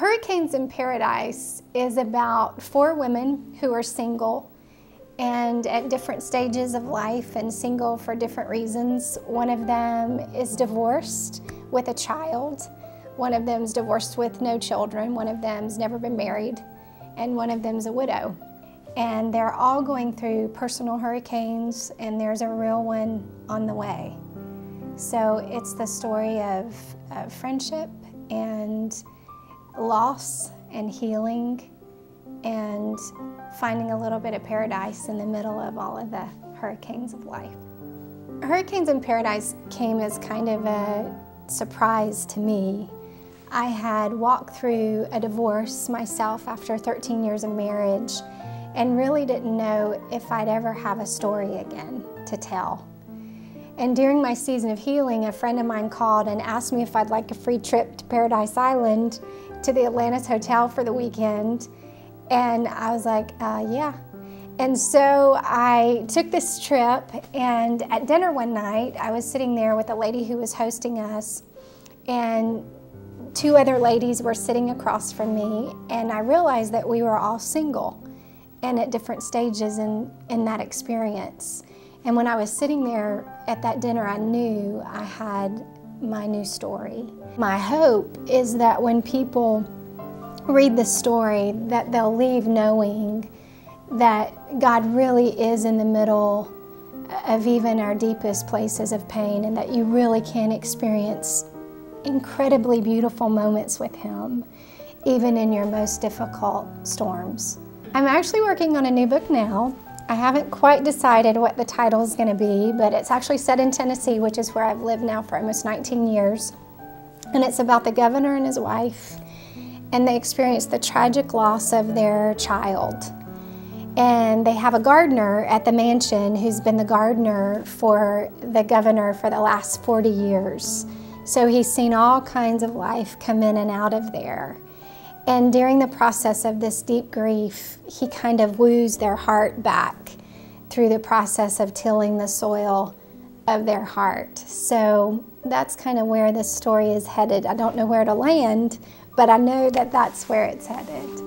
Hurricanes in Paradise is about 4 women who are single and at different stages of life and single for different reasons. One of them is divorced with a child. One of them's divorced with no children. One of them's never been married. And one of them's a widow. And they're all going through personal hurricanes, and there's a real one on the way. So it's the story of friendship and loss and healing and finding a little bit of paradise in the middle of all of the hurricanes of life. Hurricanes in Paradise came as kind of a surprise to me. I had walked through a divorce myself after 13 years of marriage and really didn't know if I'd ever have a story again to tell. And during my season of healing, a friend of mine called and asked me if I'd like a free trip to Paradise Island to the Atlantis Hotel for the weekend. And I was like, yeah. And so I took this trip, and at dinner one night, I was sitting there with a lady who was hosting us, and 2 other ladies were sitting across from me, and I realized that we were all single and at different stages in that experience. And when I was sitting there at that dinner, I knew I had my new story. My hope is that when people read the story, that they'll leave knowing that God really is in the middle of even our deepest places of pain, and that you really can experience incredibly beautiful moments with Him, even in your most difficult storms. I'm actually working on a new book now. I haven't quite decided what the title is going to be, but it's actually set in Tennessee, which is where I've lived now for almost 19 years. And it's about the governor and his wife, and they experience the tragic loss of their child. And they have a gardener at the mansion who's been the gardener for the governor for the last 40 years. So he's seen all kinds of life come in and out of there. And during the process of this deep grief, he kind of woos their heart back through the process of tilling the soil of their heart. So that's kind of where this story is headed. I don't know where it'll land, but I know that that's where it's headed.